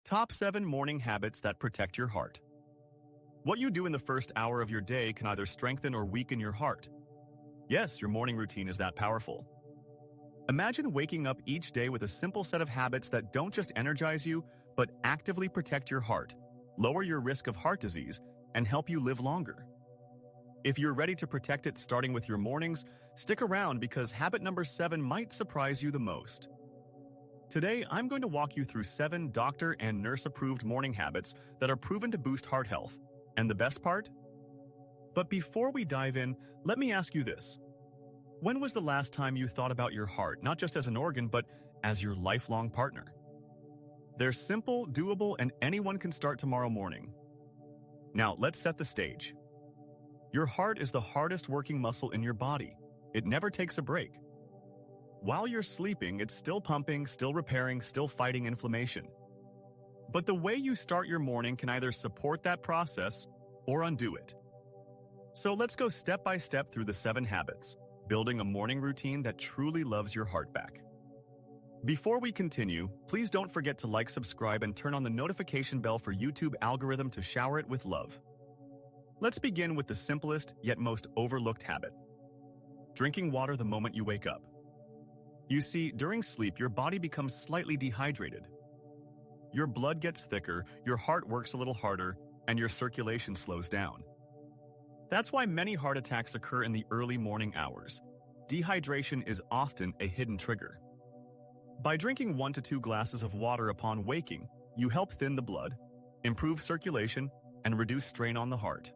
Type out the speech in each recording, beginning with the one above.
Top 7 morning habits that protect your heart. What you do in the first hour of your day can either strengthen or weaken your heart. Yes, your morning routine is that powerful. Imagine waking up each day with a simple set of habits that don't just energize you, but actively protect your heart, lower your risk of heart disease, and help you live longer. If you're ready to protect it starting with your mornings, stick around because habit number 7 might surprise you the most. Today, I'm going to walk you through 7 doctor and nurse-approved morning habits that are proven to boost heart health. And the best part? But before we dive in, let me ask you this. When was the last time you thought about your heart, not just as an organ, but as your lifelong partner? They're simple, doable, and anyone can start tomorrow morning. Now, let's set the stage. Your heart is the hardest working muscle in your body. It never takes a break. While you're sleeping, it's still pumping, still repairing, still fighting inflammation. But the way you start your morning can either support that process or undo it. So let's go step by step through the 7 habits, building a morning routine that truly loves your heart back. Before we continue, please don't forget to like, subscribe, and turn on the notification bell for YouTube algorithm to shower it with love. Let's begin with the simplest yet most overlooked habit: drinking water the moment you wake up. You see, during sleep, your body becomes slightly dehydrated. Your blood gets thicker, your heart works a little harder, and your circulation slows down. That's why many heart attacks occur in the early morning hours. Dehydration is often a hidden trigger. By drinking 1 to 2 glasses of water upon waking, you help thin the blood, improve circulation, and reduce strain on the heart.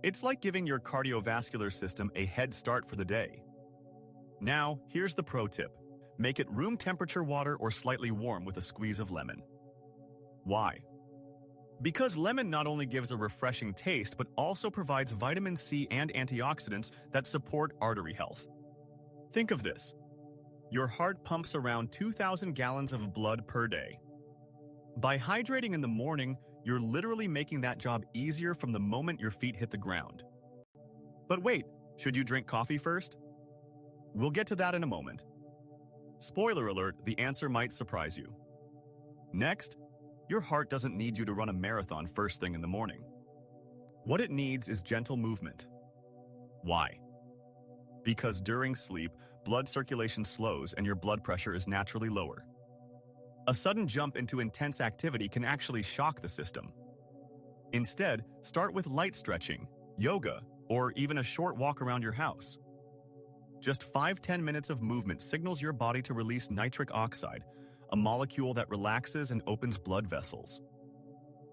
It's like giving your cardiovascular system a head start for the day. Now, here's the pro tip. Make it room temperature water or slightly warm with a squeeze of lemon. Why? Because lemon not only gives a refreshing taste, but also provides vitamin C and antioxidants that support artery health. Think of this. Your heart pumps around 2,000 gallons of blood per day. By hydrating in the morning, you're literally making that job easier from the moment your feet hit the ground. But wait, should you drink coffee first? We'll get to that in a moment. Spoiler alert, the answer might surprise you. Next, your heart doesn't need you to run a marathon first thing in the morning. What it needs is gentle movement. Why? Because during sleep, blood circulation slows and your blood pressure is naturally lower. A sudden jump into intense activity can actually shock the system. Instead, start with light stretching, yoga, or even a short walk around your house. Just 5-10 minutes of movement signals your body to release nitric oxide, a molecule that relaxes and opens blood vessels.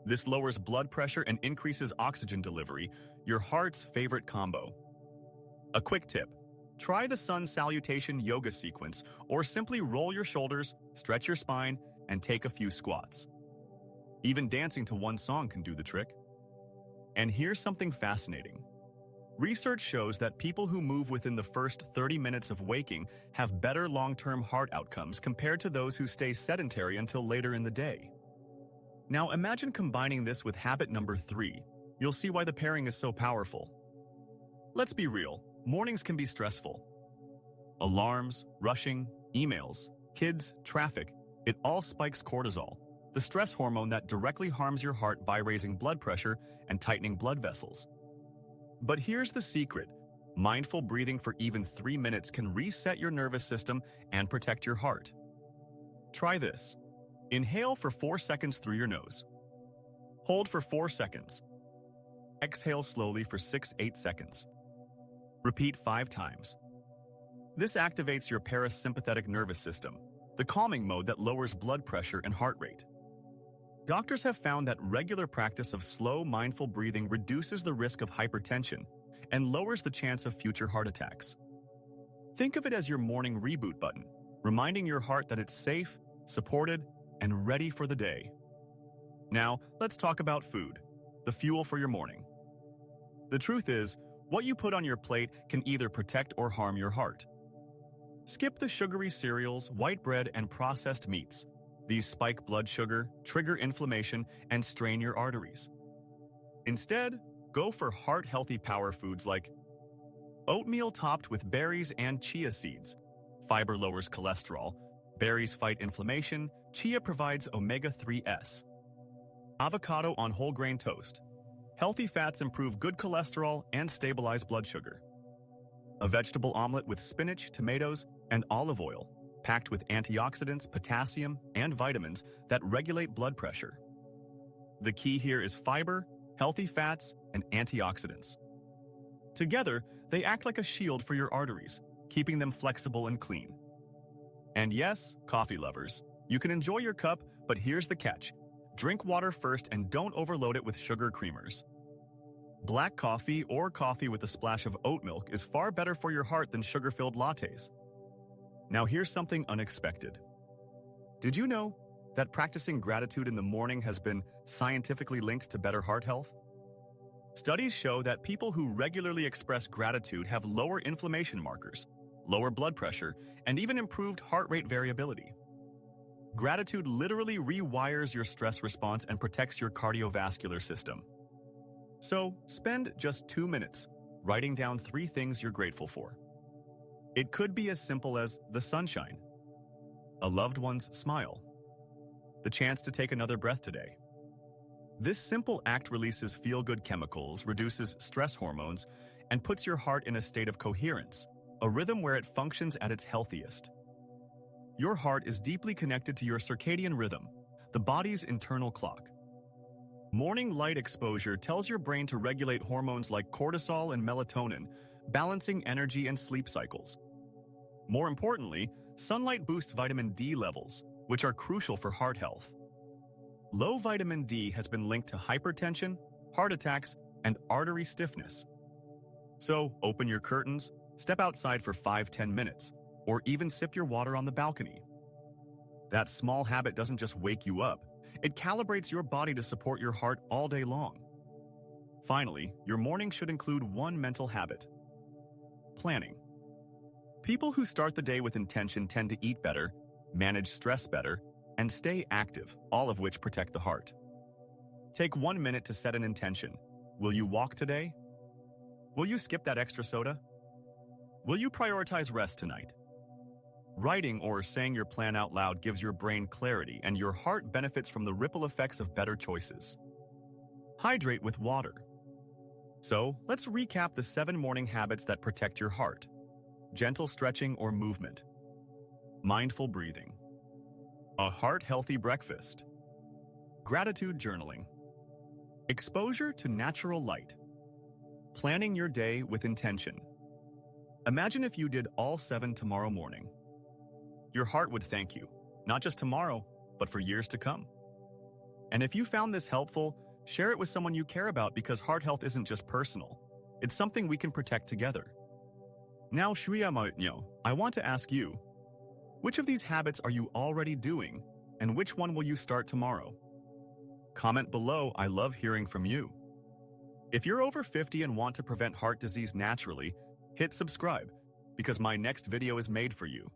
This lowers blood pressure and increases oxygen delivery, your heart's favorite combo. A quick tip: try the sun salutation yoga sequence, or simply roll your shoulders, stretch your spine, and take a few squats. Even dancing to one song can do the trick. And here's something fascinating. Research shows that people who move within the first 30 minutes of waking have better long-term heart outcomes compared to those who stay sedentary until later in the day. Now imagine combining this with habit number 3. You'll see why the pairing is so powerful. Let's be real, mornings can be stressful. Alarms, rushing, emails, kids, traffic, it all spikes cortisol, the stress hormone that directly harms your heart by raising blood pressure and tightening blood vessels. But here's the secret. Mindful breathing for even 3 minutes can reset your nervous system and protect your heart. Try this. Inhale for 4 seconds through your nose. Hold for 4 seconds. Exhale slowly for 6-8 seconds. Repeat 5 times. This activates your parasympathetic nervous system, the calming mode that lowers blood pressure and heart rate. Doctors have found that regular practice of slow, mindful breathing reduces the risk of hypertension and lowers the chance of future heart attacks. Think of it as your morning reboot button, reminding your heart that it's safe, supported, and ready for the day. Now, let's talk about food, the fuel for your morning. The truth is, what you put on your plate can either protect or harm your heart. Skip the sugary cereals, white bread, and processed meats. These spike blood sugar, trigger inflammation, and strain your arteries. Instead, go for heart-healthy power foods like oatmeal topped with berries and chia seeds. Fiber lowers cholesterol, berries fight inflammation, Chia provides omega-3s. Avocado on whole grain toast. Healthy fats improve good cholesterol and stabilize blood sugar. A vegetable omelet with spinach, tomatoes, and olive oil, packed with antioxidants, potassium, and vitamins that regulate blood pressure. The key here is fiber, healthy fats, and antioxidants. Together, they act like a shield for your arteries, keeping them flexible and clean. And yes, coffee lovers, you can enjoy your cup, but here's the catch. Drink water first and don't overload it with sugar creamers. Black coffee or coffee with a splash of oat milk is far better for your heart than sugar-filled lattes. Now here's something unexpected. Did you know that practicing gratitude in the morning has been scientifically linked to better heart health? Studies show that people who regularly express gratitude have lower inflammation markers, lower blood pressure, and even improved heart rate variability. Gratitude literally rewires your stress response and protects your cardiovascular system. So, spend just 2 minutes writing down 3 things you're grateful for. It could be as simple as the sunshine, a loved one's smile, the chance to take another breath today. This simple act releases feel-good chemicals, reduces stress hormones, and puts your heart in a state of coherence, a rhythm where it functions at its healthiest. Your heart is deeply connected to your circadian rhythm, the body's internal clock. Morning light exposure tells your brain to regulate hormones like cortisol and melatonin, balancing energy and sleep cycles. More importantly, sunlight boosts vitamin D levels, which are crucial for heart health. Low vitamin D has been linked to hypertension, heart attacks, and artery stiffness. So, open your curtains, step outside for 5-10 minutes, or even sip your water on the balcony. That small habit doesn't just wake you up, it calibrates your body to support your heart all day long. Finally, your morning should include one mental habit: planning. People who start the day with intention tend to eat better, manage stress better, and stay active, all of which protect the heart. Take 1 minute to set an intention. Will you walk today? Will you skip that extra soda? Will you prioritize rest tonight? Writing or saying your plan out loud gives your brain clarity, and your heart benefits from the ripple effects of better choices. Hydrate with water. So, let's recap the 7 morning habits that protect your heart. Gentle stretching or movement. Mindful breathing. A heart-healthy breakfast. Gratitude journaling. Exposure to natural light. Planning your day with intention. Imagine if you did all 7 tomorrow morning. Your heart would thank you, not just tomorrow, but for years to come. And if you found this helpful, share it with someone you care about, because heart health isn't just personal. It's something we can protect together. Now, I want to ask you, which of these habits are you already doing, and which one will you start tomorrow? Comment below. I love hearing from you. If you're over 50 and want to prevent heart disease naturally, hit subscribe, because my next video is made for you.